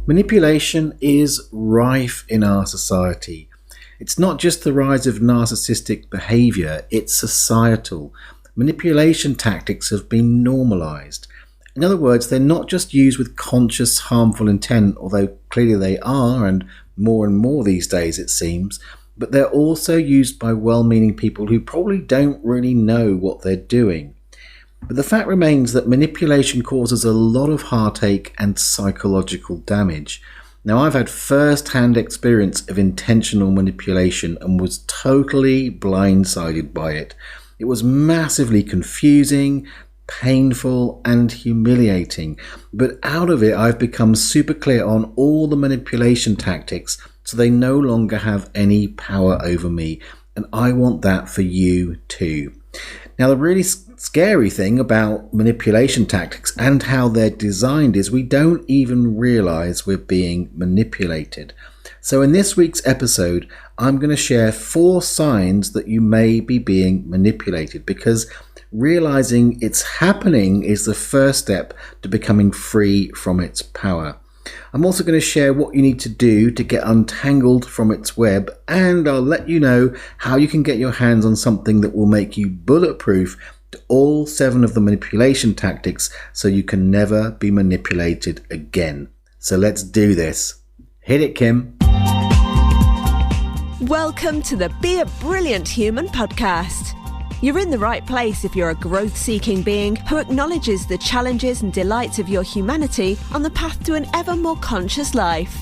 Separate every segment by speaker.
Speaker 1: Manipulation is rife in our society. It's not just the rise of narcissistic behavior, it's societal. Manipulation tactics have been normalized. In other words, they're not just used with conscious harmful intent, although clearly they are, and more these days it seems, but they're also used by well-meaning people who probably don't really know what they're doing. But the fact remains that manipulation causes a lot of heartache and psychological damage. Now, I've had first-hand experience of intentional manipulation and was totally blindsided by it. It was massively confusing, painful, and humiliating. But out of it, I've become super clear on all the manipulation tactics, so they no longer have any power over me. And I want that for you too. Now, the really scary thing about manipulation tactics and how they're designed is we don't even realize we're being manipulated. So in this week's episode, I'm going to share 4 signs that you may be being manipulated, because realizing it's happening is the first step to becoming free from its power. I'm also going to share what you need to do to get untangled from its web, and I'll let you know how you can get your hands on something that will make you bulletproof to all 7 of the manipulation tactics so you can never be manipulated again. So let's do this. Hit it, Kim.
Speaker 2: Welcome to the Be a Brilliant Human podcast. You're in the right place if you're a growth-seeking being who acknowledges the challenges and delights of your humanity on the path to an ever more conscious life.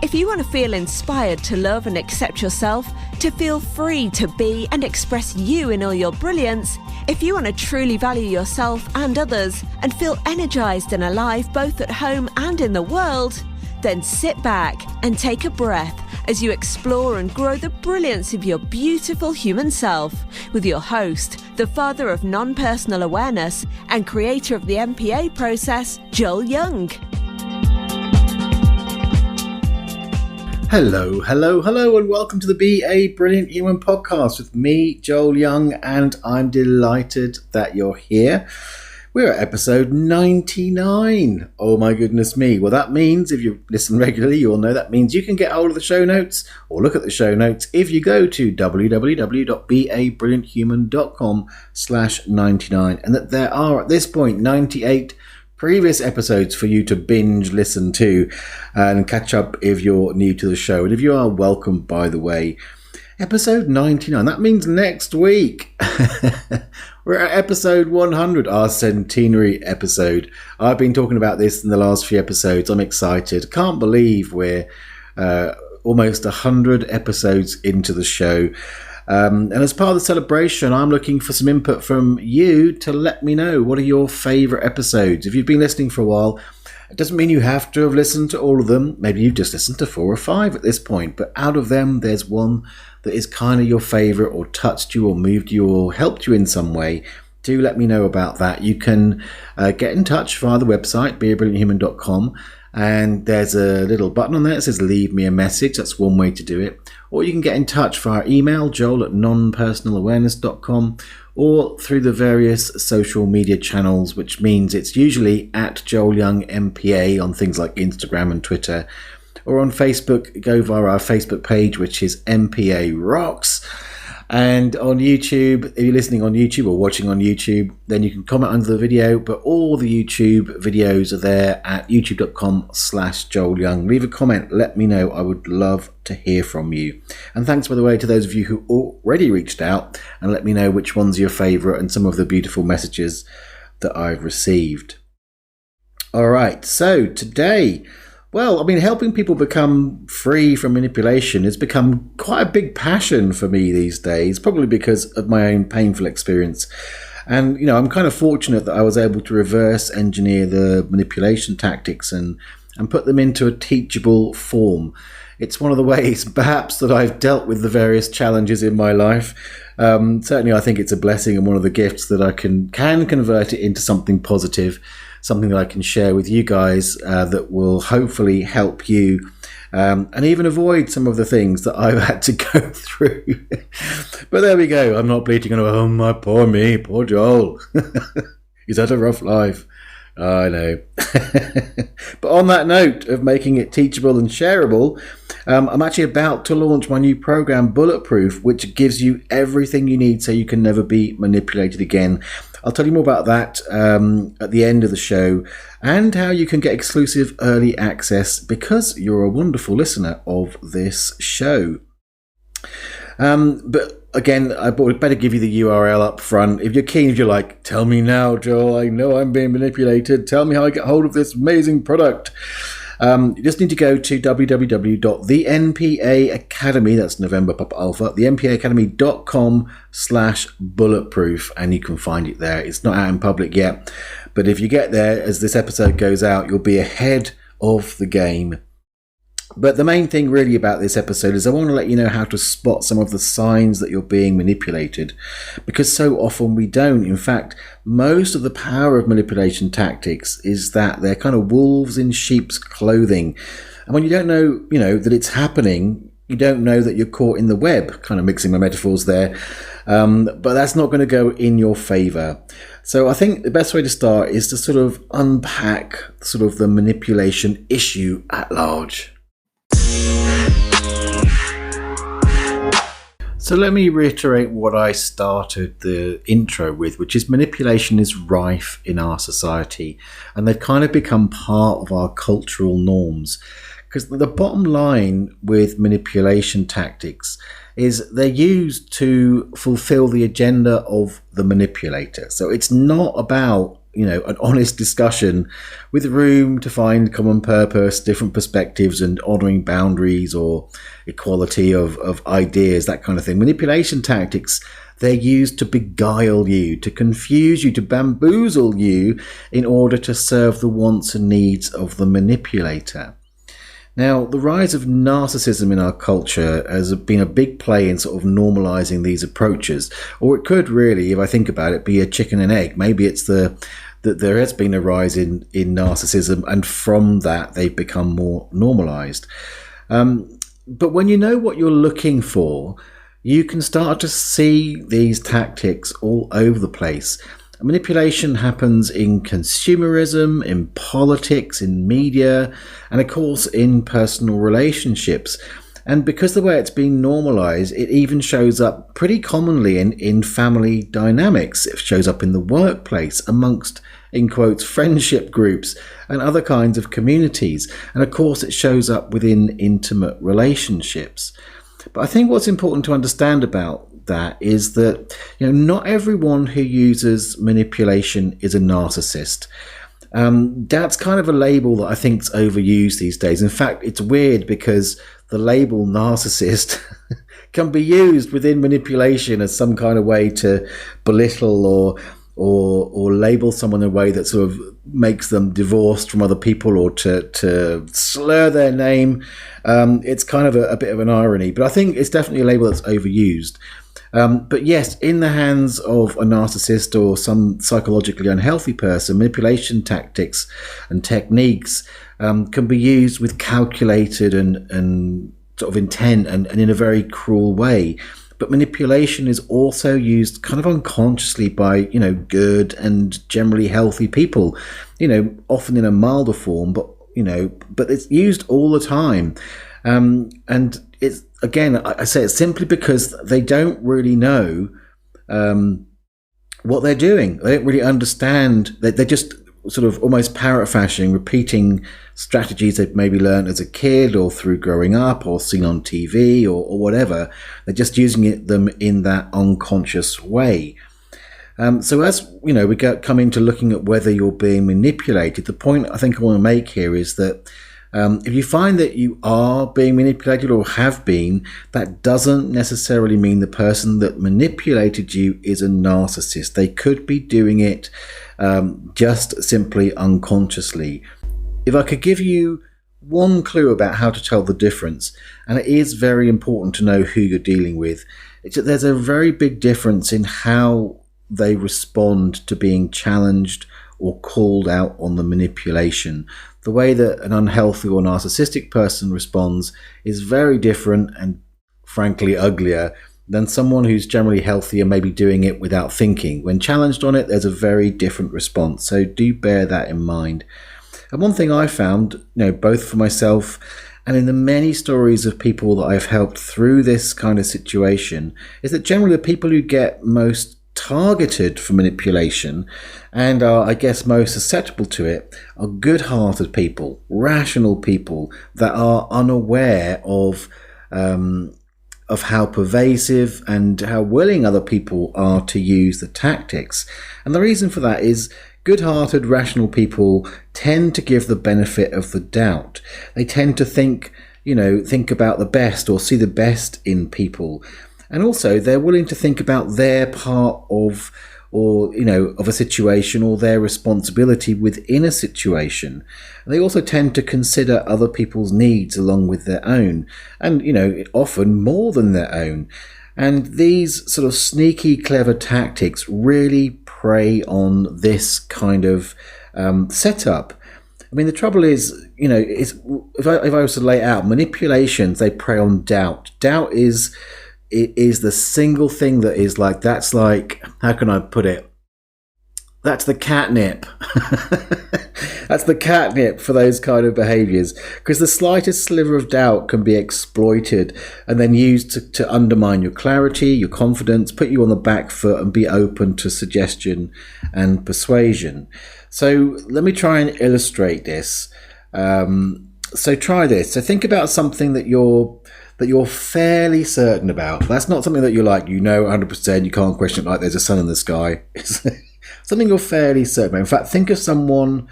Speaker 2: If you want to feel inspired to love and accept yourself, to feel free to be and express you in all your brilliance, if you want to truly value yourself and others and feel energized and alive both at home and in the world, then sit back and take a breath as you explore and grow the brilliance of your beautiful human self with your host, the father of non-personal awareness and creator of the MPA process, Joel Young.
Speaker 1: Hello, and welcome to the Be a Brilliant Human podcast with me, Joel Young, and I'm delighted that you're here. We're at episode 99. Oh my goodness me. Well, that means, if you listen regularly, you'll know that means you can get hold of the show notes or look at the show notes if you go to www.beabrillianthuman.com/99, and that there are at this point 98 previous episodes for you to binge listen to and catch up if you're new to the show. And if you are, welcome, by the way. Episode 99, that means next week. We're at episode 100, our centenary episode. I've been talking about this in the last few episodes. I'm excited. Can't believe we're almost 100 episodes into the show. And as part of the celebration, I'm looking for some input from you to let me know what are your favourite episodes. If you've been listening for a while, it doesn't mean you have to have listened to all of them. Maybe you've just listened to 4 or 5 at this point. But out of them, there's one that is kind of your favourite or touched you or moved you or helped you in some way. Do let me know about that. You can get in touch via the website, beabrillianthuman.com. And there's a little button on there that says leave me a message. That's one way to do it. Or you can get in touch via email, joel@nonpersonalawareness.com, or through the various social media channels, which means it's usually at Joel Young MPA on things like Instagram and Twitter. Or on Facebook, go via our Facebook page, which is MPA Rocks. And on YouTube, if you're listening on YouTube or watching on YouTube, then you can comment under the video. But all the YouTube videos are there at youtube.com/Joel Young. Leave a comment. Let me know. I would love to hear from you. And thanks, by the way, to those of you who already reached out and let me know which one's your favourite and some of the beautiful messages that I've received. All right. So today, well, I mean, helping people become free from manipulation has become quite a big passion for me these days, probably because of my own painful experience. And, you know, I'm kind of fortunate that I was able to reverse engineer the manipulation tactics and put them into a teachable form. It's one of the ways, perhaps, that I've dealt with the various challenges in my life. Certainly, I think it's a blessing and one of the gifts that I can convert it into something positive, something that I can share with you guys that will hopefully help you and even avoid some of the things that I've had to go through. But there we go. I'm not bleating on, oh, my poor me, poor Joel. He's had a rough life. I know. But on that note of making it teachable and shareable, I'm actually about to launch my new program, Bulletproof, which gives you everything you need so you can never be manipulated again. I'll tell you more about that at the end of the show, and how you can get exclusive early access because you're a wonderful listener of this show. But again, I better give you the URL up front. If you're keen, if you're like, tell me now, Joel, I know I'm being manipulated. Tell me how I get hold of this amazing product. You just need to go to www.thenpaacademy, that's November Papa Alpha, thenpaacademy.com/bulletproof, and you can find it there. It's not out in public yet, but if you get there as this episode goes out, you'll be ahead of the game. But the main thing really about this episode is I want to let you know how to spot some of the signs that you're being manipulated, because so often we don't. In fact, most of the power of manipulation tactics is that they're kind of wolves in sheep's clothing. And when you don't know, that it's happening, you don't know that you're caught in the web, kind of mixing my metaphors there. But that's not going to go in your favor. So I think the best way to start is to sort of unpack sort of the manipulation issue at large. So let me reiterate what I started the intro with, which is manipulation is rife in our society, and they've kind of become part of our cultural norms. Because the bottom line with manipulation tactics is they're used to fulfill the agenda of the manipulator. So it's not about an honest discussion with room to find common purpose, different perspectives, and honouring boundaries or equality of ideas, that kind of thing. Manipulation tactics, they're used to beguile you, to confuse you, to bamboozle you in order to serve the wants and needs of the manipulator. Now, the rise of narcissism in our culture has been a big play in sort of normalizing these approaches. Or it could really, if I think about it, be a chicken and egg. Maybe it's that there has been a rise in narcissism, and from that they've become more normalized. But when you know what you're looking for, you can start to see these tactics all over the place. Manipulation happens in consumerism, in politics, in media, and of course in personal relationships. And because the way it's been normalized, it even shows up pretty commonly in family dynamics. It shows up in the workplace, amongst, in quotes, friendship groups and other kinds of communities. And of course it shows up within intimate relationships. But I think what's important to understand about that is that not everyone who uses manipulation is a narcissist. That's kind of a label that I think is overused these days. In fact, it's weird because the label narcissist can be used within manipulation as some kind of way to belittle or label someone in a way that sort of makes them divorced from other people, or to slur their name. It's kind of a bit of an irony, but I think it's definitely a label that's overused. But yes, in the hands of a narcissist or some psychologically unhealthy person, manipulation tactics and techniques can be used with calculated and sort of intent and in a very cruel way. But manipulation is also used kind of unconsciously by, good and generally healthy people, often in a milder form, but it's used all the time. And it's, again, I say it's simply because they don't really know what they're doing. They don't really understand. They're just sort of almost parrot-fashion, repeating strategies they've maybe learned as a kid or through growing up or seen on TV or whatever. They're just using them in that unconscious way. So as we come into looking at whether you're being manipulated, the point I think I want to make here is that if you find that you are being manipulated or have been, that doesn't necessarily mean the person that manipulated you is a narcissist. They could be doing it just simply unconsciously. If I could give you one clue about how to tell the difference, and it is very important to know who you're dealing with, it's that there's a very big difference in how they respond to being challenged or called out on the manipulation. The way that an unhealthy or narcissistic person responds is very different and frankly uglier than someone who's generally healthy and maybe doing it without thinking. When challenged on it, there's a very different response. So do bear that in mind. And one thing I found, both for myself and in the many stories of people that I've helped through this kind of situation, is that generally the people who get most targeted for manipulation and are, I guess, most susceptible to it are good-hearted people, rational people that are unaware of how pervasive and how willing other people are to use the tactics. And the reason for that is good-hearted, rational people tend to give the benefit of the doubt. They tend to think about the best or see the best in people. And also they're willing to think about their part of a situation or their responsibility within a situation. And they also tend to consider other people's needs along with their own, and often more than their own. And these sort of sneaky, clever tactics really prey on this kind of setup. I mean, the trouble is, if I was to lay it out, manipulations, they prey on doubt. Doubt is the single thing that is that's how can I put it? That's the catnip. That's the catnip for those kind of behaviours, because the slightest sliver of doubt can be exploited and then used to undermine your clarity, your confidence, put you on the back foot and be open to suggestion and persuasion. So let me try and illustrate this. So try this. So think about something that you're fairly certain about. That's not something that you're 100%, you can't question it, like there's a sun in the sky. It's something you're fairly certain about. In fact, think of someone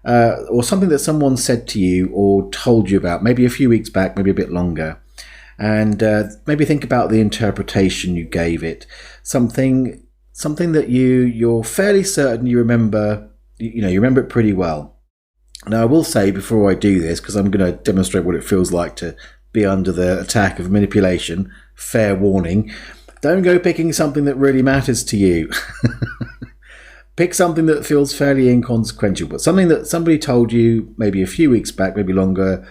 Speaker 1: or something that someone said to you or told you about, maybe a few weeks back, maybe a bit longer. And maybe think about the interpretation you gave it. Something that you're fairly certain you remember, you remember it pretty well. Now, I will say before I do this, because I'm going to demonstrate what it feels like to be under the attack of manipulation, fair warning, don't go picking something that really matters to you. Pick something that feels fairly inconsequential, but something that somebody told you maybe a few weeks back, maybe longer,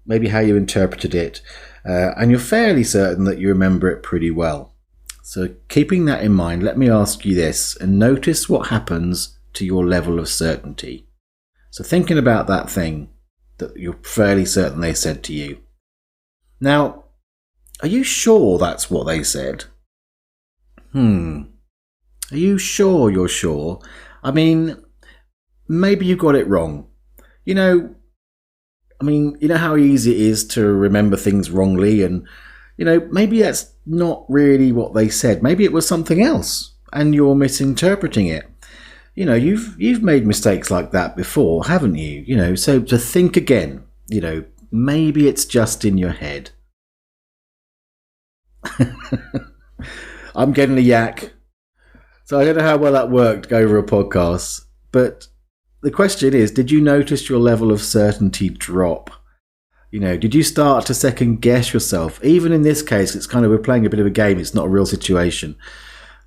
Speaker 1: maybe how you interpreted it, and you're fairly certain that you remember it pretty well. So keeping that in mind, let me ask you this, and notice what happens to your level of certainty. So thinking about that thing that you're fairly certain they said to you. Now, are you sure that's what they said? Are you sure you're sure? I mean, maybe you got it wrong. You know how easy it is to remember things wrongly, and, maybe that's not really what they said. Maybe it was something else, and you're misinterpreting it. You've made mistakes like that before, haven't you? So to think again, maybe it's just in your head. I'm getting a yak. So I don't know how well that worked over a podcast, but the question is, did you notice your level of certainty drop? Did you start to second guess yourself? Even in this case, it's we're playing a bit of a game. It's not a real situation.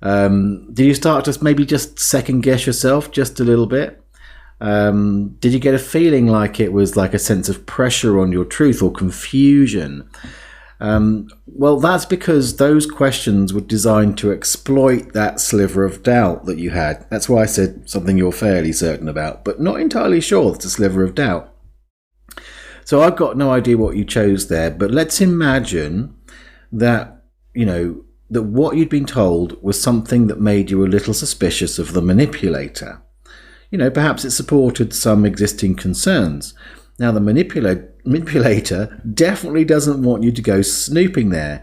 Speaker 1: Did you start to maybe just second guess yourself just a little bit? Did you get a feeling like it was like a sense of pressure on your truth or confusion? Well, that's because those questions were designed to exploit that sliver of doubt that you had. That's why I said something you're fairly certain about, but not entirely sure it's a sliver of doubt. So I've got no idea what you chose there, but let's imagine that, that what you'd been told was something that made you a little suspicious of the manipulator. Perhaps it supported some existing concerns. Now, the manipulator definitely doesn't want you to go snooping there.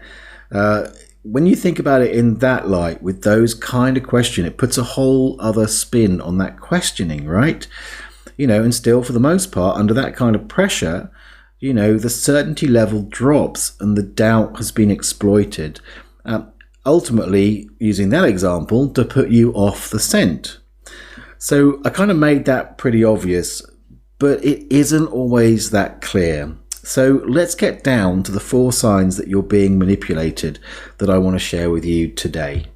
Speaker 1: When you think about it in that light, with those kind of questions, it puts a whole other spin on that questioning, right? And still, for the most part, under that kind of pressure, the certainty level drops and the doubt has been exploited. Ultimately, using that example, to put you off the scent. So I kind of made that pretty obvious, but it isn't always that clear. So let's get down to the 4 signs that you're being manipulated that I want to share with you today.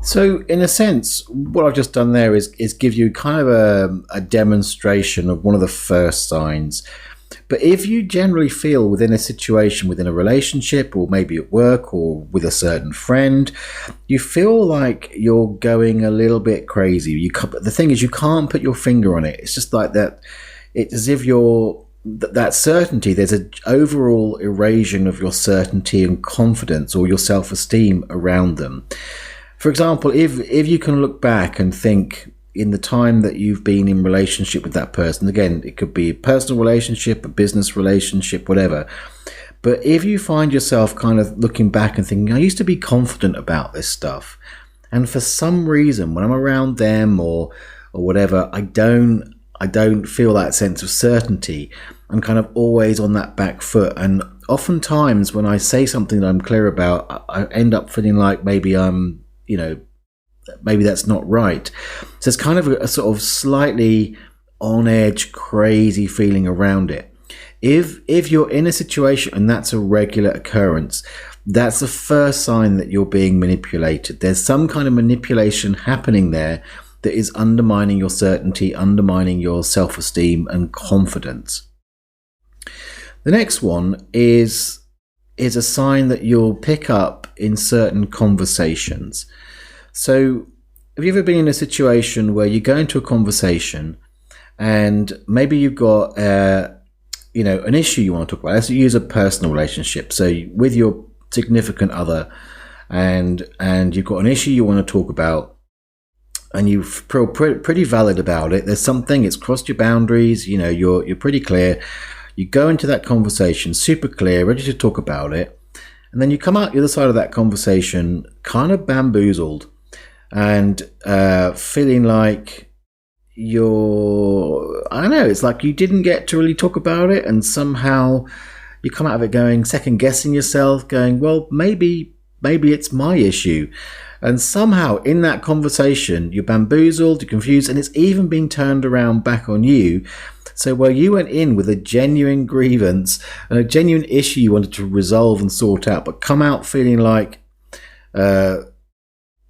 Speaker 1: So in a sense, what I've just done there is give you kind of a demonstration of one of the first signs. But if you generally feel within a situation, within a relationship, or maybe at work or with a certain friend, you feel like you're going a little bit crazy. The thing is, you can't put your finger on it. It's just like that. It's as if that certainty, there's an overall erosion of your certainty and confidence or your self-esteem around them. For example, if you can look back and think, in the time that you've been in relationship with that person, again, it could be a personal relationship, a business relationship, whatever. But if you find yourself kind of looking back and thinking, I used to be confident about this stuff, and for some reason, when I'm around them or whatever, I don't feel that sense of certainty. I'm kind of always on that back foot. And oftentimes when I say something that I'm clear about, I end up feeling like maybe I'm, maybe that's not right. So it's kind of a sort of slightly on edge, crazy feeling around it. If you're in a situation and that's a regular occurrence, that's the first sign that you're being manipulated. There's some kind of manipulation happening there that is undermining your certainty, undermining your self-esteem and confidence. The next one is a sign that you'll pick up in certain conversations. So have you ever been in a situation where you go into a conversation and maybe you've got an issue you want to talk about? Let's use a personal relationship. So with your significant other and you've got an issue you want to talk about, and you feel pretty valid about it. There's something, it's crossed your boundaries, you're pretty clear. You go into that conversation super clear, ready to talk about it, and then you come out the other side of that conversation kind of bamboozled and feeling like it's like you didn't get to really talk about it, and somehow you come out of it going, second guessing yourself, going, well, maybe it's my issue. And somehow in that conversation, you're bamboozled, you're confused, and it's even been turned around back on you. So where you went in with a genuine grievance and a genuine issue you wanted to resolve and sort out, but come out feeling like, I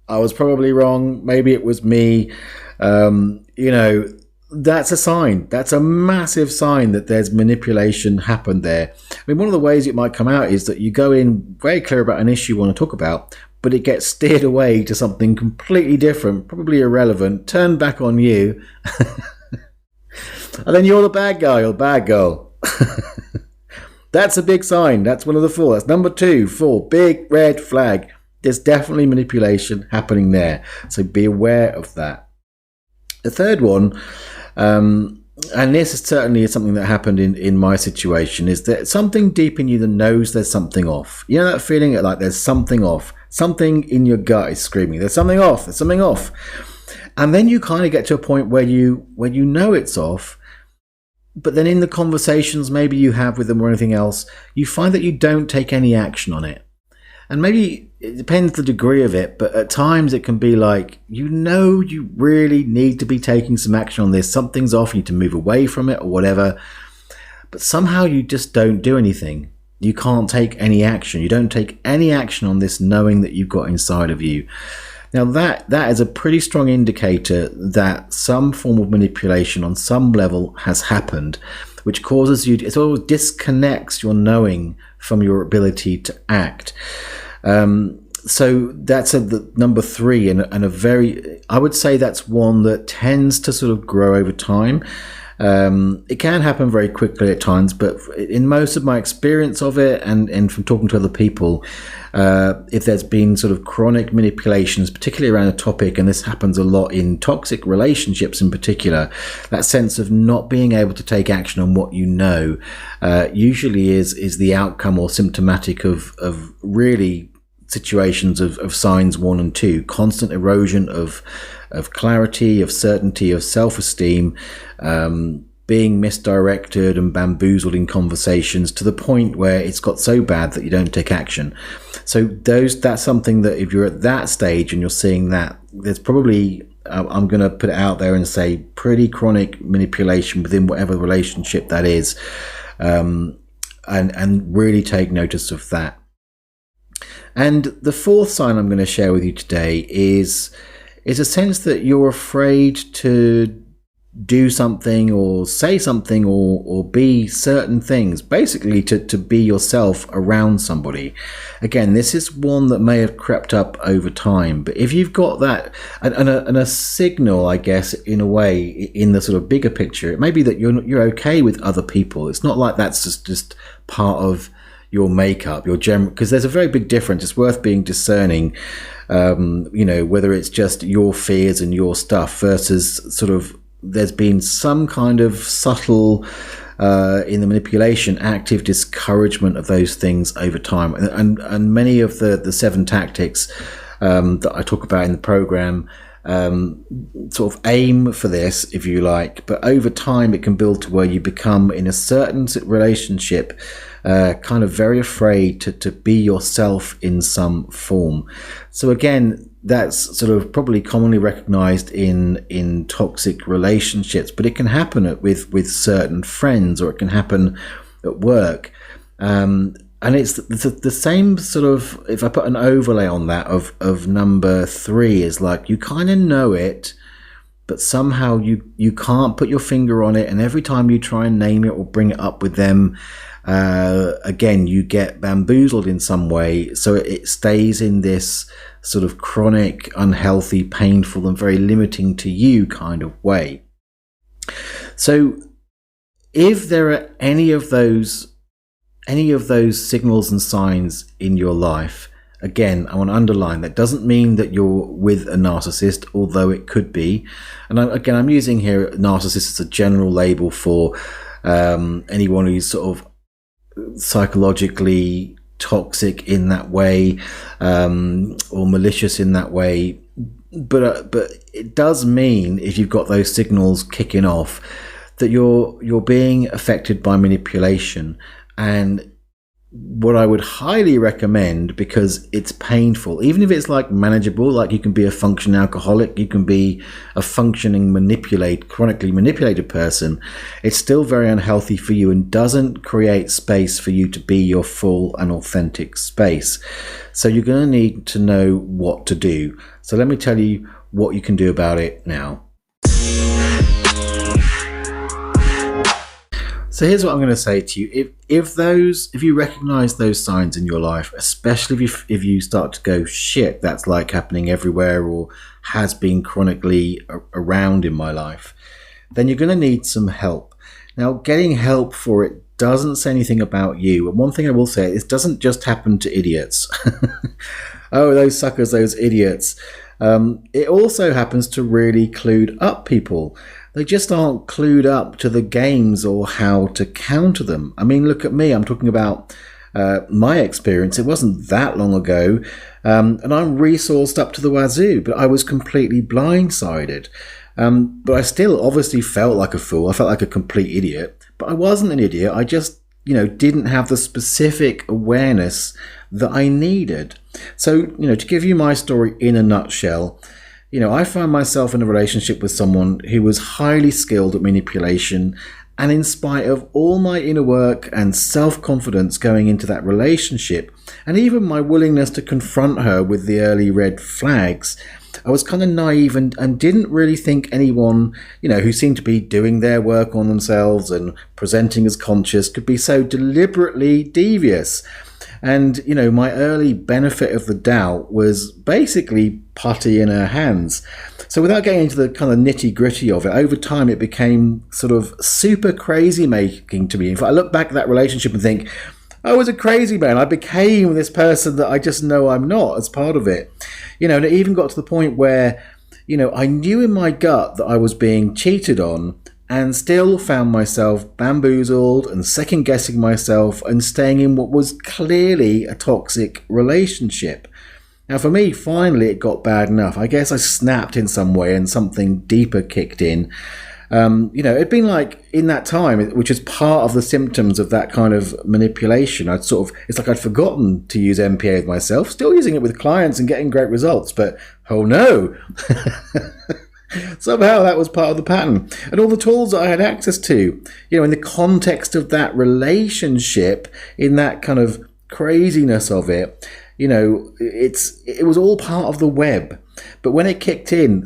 Speaker 1: was probably wrong, maybe it was me, that's a sign. That's a massive sign that there's manipulation happened there. I mean, one of the ways it might come out is that you go in very clear about an issue you want to talk about, but it gets steered away to something completely different, probably irrelevant, turned back on you. And then you're the bad guy or bad girl. That's a big sign. That's one of the four. That's number 2, 4, big red flag. There's definitely manipulation happening there. So be aware of that. The third one, and this is certainly something that happened in my situation, is that something deep in you that knows there's something off. You know that feeling like there's something off? Something in your gut is screaming, there's something off, there's something off. And then you kind of get to a point where you know it's off, but then in the conversations maybe you have with them or anything else, you find that you don't take any action on it. And maybe it depends the degree of it, but at times it can be like, you really need to be taking some action on this. Something's off, you need to move away from it or whatever. But somehow you just don't do anything. You can't take any action. You don't take any action on this knowing that you've got inside of you. Now that is a pretty strong indicator that some form of manipulation on some level has happened, which causes you, it always disconnects your knowing from your ability to act. So that's the number 3 and a very, I would say that's one that tends to sort of grow over time. It can happen very quickly at times, but in most of my experience of it and from talking to other people, if there's been sort of chronic manipulations, particularly around a topic, and this happens a lot in toxic relationships in particular, that sense of not being able to take action on what you know, usually is the outcome or symptomatic of really situations of signs 1 and 2, constant erosion of clarity, of certainty, of self-esteem, being misdirected and bamboozled in conversations to the point where it's got so bad that you don't take action. So that's something that if you're at that stage and you're seeing that, there's probably, I'm going to put it out there and say, pretty chronic manipulation within whatever relationship that is, and really take notice of that. And the fourth sign I'm going to share with you today is a sense that you're afraid to do something or say something or be certain things, basically to be yourself around somebody. Again, this is one that may have crept up over time, but if you've got that and a signal, I guess, in a way, in the sort of bigger picture, it may be that you're okay with other people. It's not like that's just part of your makeup, your general, because there's a very big difference. It's worth being discerning, whether it's just your fears and your stuff versus sort of there's been some kind of subtle, in the manipulation, active discouragement of those things over time. And many of the 7 tactics that I talk about in the program sort of aim for this, if you like, but over time it can build to where you become, in a certain relationship, kind of very afraid to be yourself in some form. So again, that's sort of probably commonly recognized in toxic relationships, but it can happen with certain friends, or it can happen at work. And it's the same sort of, if I put an overlay on that of number 3, is like you kind of know it, but somehow you can't put your finger on it, and every time you try and name it or bring it up with them, again, you get bamboozled in some way, so it stays in this sort of chronic, unhealthy, painful, and very limiting to you kind of way. So if there are any of those signals and signs in your life, again, I want to underline that doesn't mean that you're with a narcissist, although it could be. And I'm using here narcissist as a general label for anyone who's sort of psychologically toxic in that way, or malicious in that way. But it does mean, if you've got those signals kicking off, that you're being affected by manipulation. And what I would highly recommend, because it's painful, even if it's like manageable, like you can be a functioning alcoholic, you can be a functioning chronically manipulated person, it's still very unhealthy for you and doesn't create space for you to be your full and authentic space. So you're going to need to know what to do. So let me tell you what you can do about it now. So here's what I'm going to say to you. If you recognize those signs in your life, especially if you start to go, shit, that's like happening everywhere or has been chronically around in my life, then you're going to need some help. Now, getting help for it doesn't say anything about you. And one thing I will say, it doesn't just happen to idiots. Oh, those suckers, those idiots. It also happens to really clued up people. They just aren't clued up to the games or how to counter them. I mean, look at me. I'm talking about my experience. It wasn't that long ago, and I'm resourced up to the wazoo, but I was completely blindsided. But I still obviously felt like a fool. I felt like a complete idiot, but I wasn't an idiot. I just, didn't have the specific awareness that I needed. So, to give you my story in a nutshell, I found myself in a relationship with someone who was highly skilled at manipulation, and in spite of all my inner work and self-confidence going into that relationship, and even my willingness to confront her with the early red flags, I was kind of naive and didn't really think anyone, who seemed to be doing their work on themselves and presenting as conscious could be so deliberately devious. And, my early benefit of the doubt was basically putty in her hands. So without getting into the kind of nitty gritty of it, over time it became sort of super crazy making to me. In fact, I look back at that relationship and think, I was a crazy man. I became this person that I just know I'm not as part of it. And it even got to the point where, I knew in my gut that I was being cheated on, and still found myself bamboozled and second-guessing myself and staying in what was clearly a toxic relationship. Now, for me, finally, it got bad enough. I guess I snapped in some way and something deeper kicked in. It'd been like in that time, which is part of the symptoms of that kind of manipulation. It's like I'd forgotten to use MPA with myself, still using it with clients and getting great results, but oh no. Somehow that was part of the pattern. And all the tools that I had access to, in the context of that relationship, in that kind of craziness of it, it was all part of the web. But when it kicked in,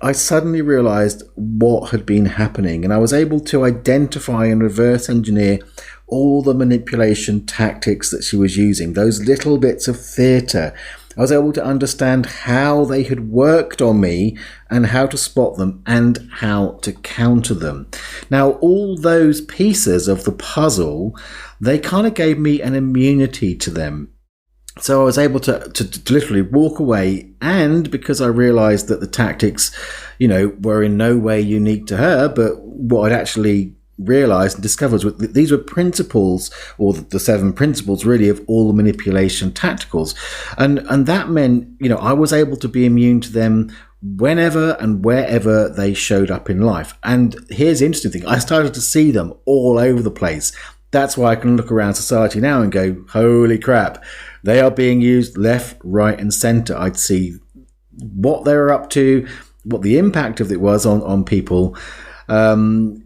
Speaker 1: I suddenly realized what had been happening, and I was able to identify and reverse engineer all the manipulation tactics that she was using, those little bits of theatre. I was able to understand how they had worked on me and how to spot them and how to counter them. Now, all those pieces of the puzzle, they kind of gave me an immunity to them. So I was able to literally walk away, and because I realized that the tactics, were in no way unique to her, but what I'd actually realized and discovered was that these were principles, or the 7 principles really, of all manipulation tacticals. And that meant, I was able to be immune to them whenever and wherever they showed up in life. And here's the interesting thing. I started to see them all over the place. That's why I can look around society now and go, holy crap, they are being used left, right, and center. I'd see what they were up to, what the impact of it was on people, and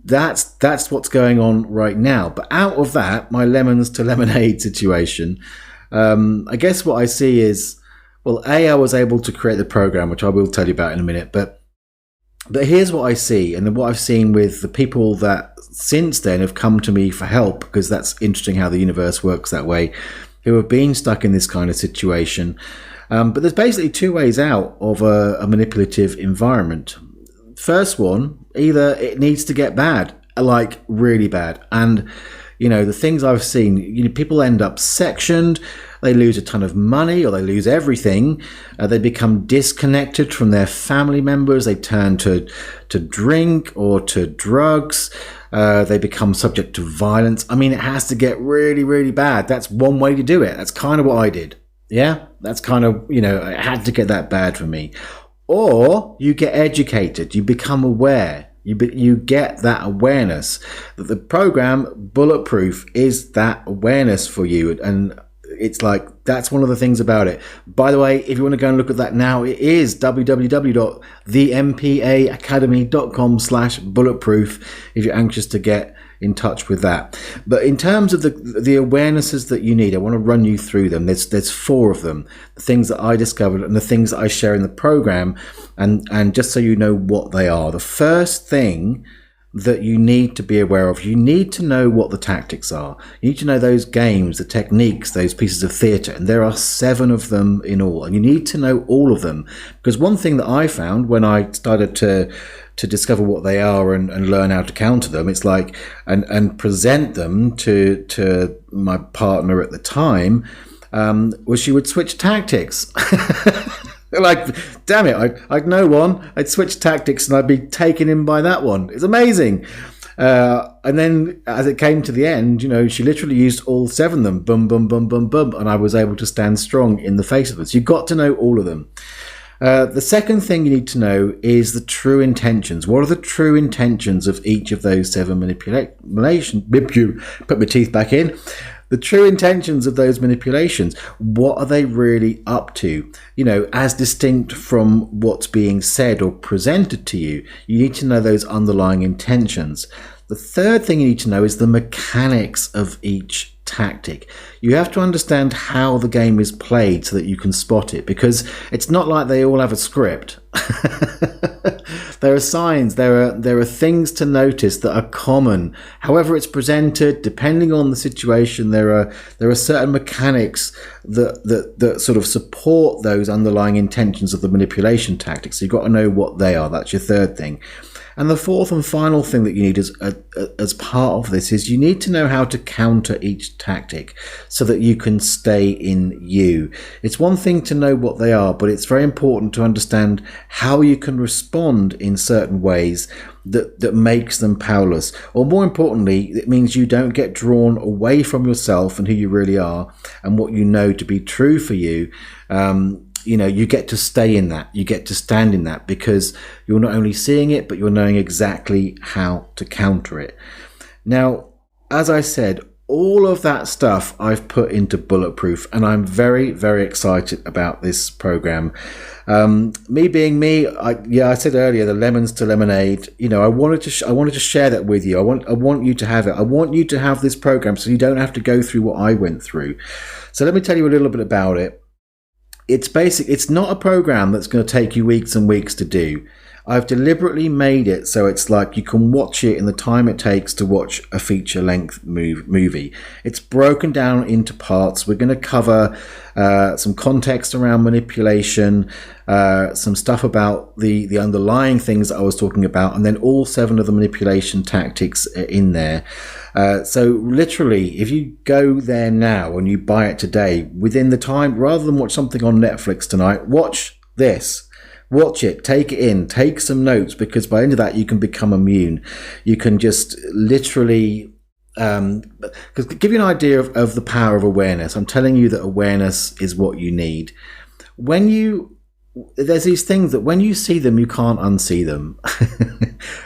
Speaker 1: that's what's going on right now. But out of that, my lemons to lemonade situation, I guess what I see is, well, I was able to create the program, which I will tell you about in a minute, but here's what I see, and what I've seen with the people that since then have come to me for help, because that's interesting how the universe works that way, who have been stuck in this kind of situation. But there's basically 2 ways out of a manipulative environment. First one, either it needs to get bad, like really bad. And, the things I've seen, people end up sectioned, they lose a ton of money, or they lose everything. They become disconnected from their family members. They turn to drink or to drugs. They become subject to violence. I mean, it has to get really, really bad. That's one way to do it. That's kind of what I did. Yeah, that's kind of, it had to get that bad for me. Or you get educated. You become aware. You get that awareness that the program Bulletproof is that awareness for you. And it's like, that's one of the things about it. By the way, if you want to go and look at that now, it is www.thempaacademy.com/bulletproof if you're anxious to get in touch with that. But in terms of the awarenesses that you need, I want to run you through them. There's 4 of them, the things that I discovered and the things that I share in the program, and just so you know what they are. The first thing that you need to be aware of, you need to know what the tactics are. You need to know those games, the techniques, those pieces of theatre, and there are 7 of them in all, and you need to know all of them, because one thing that I found when I started to discover what they are and learn how to counter them, it's like, and present them to my partner at the time, was she would switch tactics. Like, damn it, I'd know one, I'd switch tactics and I'd be taken in by that one. It's amazing. And then as it came to the end, she literally used all 7 of them, boom, boom, boom, boom, boom, and I was able to stand strong in the face of it. So you've got to know all of them. The second thing you need to know is the true intentions. What are the true intentions of each of those 7 manipulations? Put my teeth back in. The true intentions of those manipulations. What are they really up to? As distinct from what's being said or presented to you. You need to know those underlying intentions. The third thing you need to know is the mechanics of each tactic. You have to understand how the game is played so that you can spot it, because it's not like they all have a script. There are signs, there are things to notice that are common. However it's presented, depending on the situation, there are certain mechanics that sort of support those underlying intentions of the manipulation tactics. So you've got to know what they are. That's your third thing. And the fourth and final thing that you need as part of this is you need to know how to counter each tactic so that you can stay in you. It's one thing to know what they are, but it's very important to understand how you can respond in certain ways that makes them powerless. Or more importantly, it means you don't get drawn away from yourself and who you really are and what you know to be true for you. You get to stay in that, you get to stand in that, because you're not only seeing it, but you're knowing exactly how to counter it. Now, as I said, all of that stuff I've put into Bulletproof, and I'm very, very excited about this program. Me being me, I said earlier, the lemons to lemonade. I wanted to share that with you. I want you to have it. I want you to have this program so you don't have to go through what I went through. So let me tell you a little bit about it. It's not a program that's going to take you weeks and weeks to do. I've deliberately made it so it's like you can watch it in the time it takes to watch a feature-length movie. It's broken down into parts. We're going to cover some context around manipulation, some stuff about the underlying things that I was talking about, and then all 7 of the manipulation tactics are in there. So literally, if you go there now and you buy it today, within the time, rather than watch something on Netflix tonight, watch this. Watch it, take it in, take some notes, because by the end of that, you can become immune. You can just literally, because give you an idea of the power of awareness. I'm telling you that awareness is what you need. There's these things that when you see them, you can't unsee them.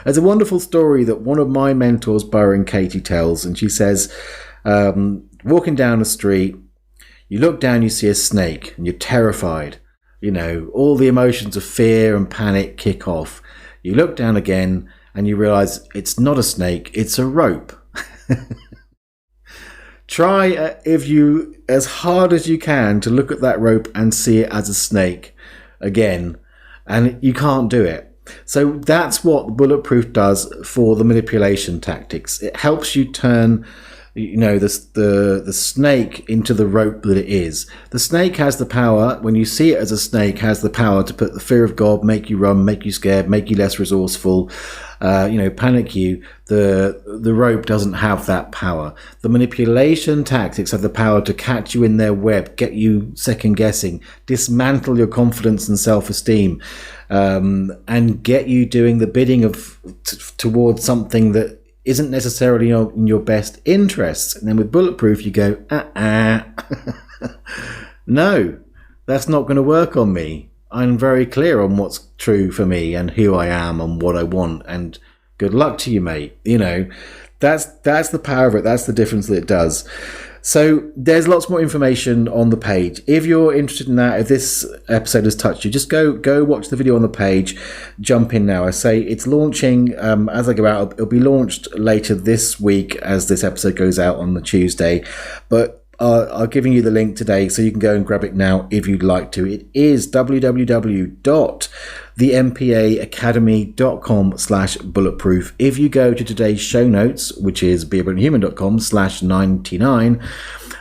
Speaker 1: There's a wonderful story that one of my mentors, Byron Katie, tells, and she says, walking down the street, you look down, you see a snake, and you're terrified. You know, all the emotions of fear and panic kick off. You look down again and you realize it's not a snake, it's a rope. Try as hard as you can to look at that rope and see it as a snake again, and you can't do it. So that's what Bulletproof does for the manipulation tactics. It helps you turn the snake into the rope that it is. The snake has the power, when you see it as a snake, has the power to put the fear of God, make you run, make you scared, make you less resourceful, panic you. The rope doesn't have that power. The manipulation tactics have the power to catch you in their web, get you second guessing, dismantle your confidence and self-esteem, and get you doing the bidding towards something that isn't necessarily in your best interests. And then with Bulletproof, you go, no, that's not going to work on me. I'm very clear on what's true for me and who I am and what I want. And good luck to you, mate. That's the power of it. That's the difference that it does. So there's lots more information on the page. If you're interested in that, if this episode has touched you, just go watch the video on the page. Jump in now. I say it's launching as I go out. It'll be launched later this week as this episode goes out on the Tuesday. But I'm giving you the link today so you can go and grab it now if you'd like to. It is www.thempaacademy.com/bulletproof. If you go to today's show notes, which is beabrillianthuman.com/99,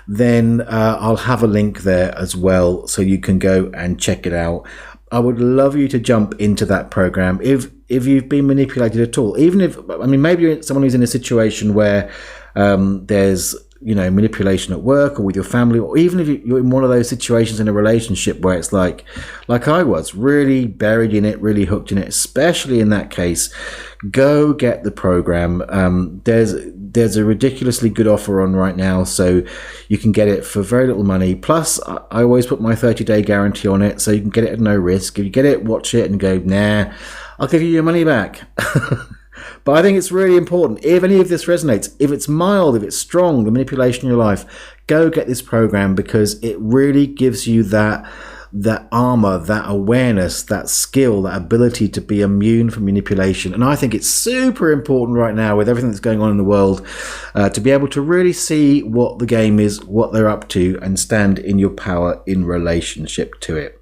Speaker 1: then I'll have a link there as well so you can go and check it out. I would love you to jump into that program if you've been manipulated at all. Maybe you're someone who's in a situation where there's manipulation at work or with your family, or even if you're in one of those situations in a relationship where it's like I was, really buried in it, really hooked in it. Especially in that case, go get the program. There's a ridiculously good offer on right now, so you can get it for very little money. Plus, I always put my 30-day guarantee on it, so you can get it at no risk. If you get it, watch it, and go, nah, I'll give you your money back. But I think it's really important, if any of this resonates, if it's mild, if it's strong, the manipulation in your life, go get this program, because it really gives you that armor, that awareness, that skill, that ability to be immune from manipulation. And I think it's super important right now with everything that's going on in the world to be able to really see what the game is, what they're up to, and stand in your power in relationship to it.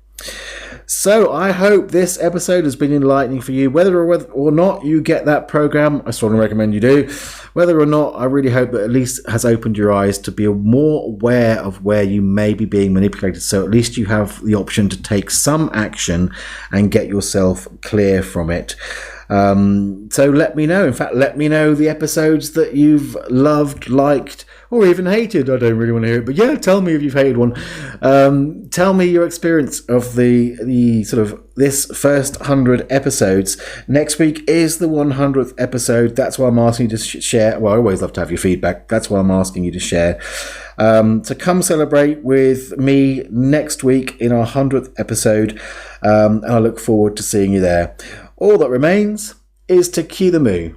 Speaker 1: So I hope this episode has been enlightening for you. Whether or not you get that program, I strongly recommend you do. Whether or not, I really hope that at least has opened your eyes to be more aware of where you may be being manipulated. So at least you have the option to take some action and get yourself clear from it. So let me know. In fact, let me know the episodes that you've loved, liked, or even hated. I don't really want to hear it, but yeah, tell me if you've hated one. Tell me your experience of the sort of this first 100 episodes. Next week is the 100th episode. That's why I'm asking you to share. Well, I always love to have your feedback. That's why I'm asking you to share. So come celebrate with me next week in our 100th episode, and I look forward to seeing you there. All that remains is to cue the moo.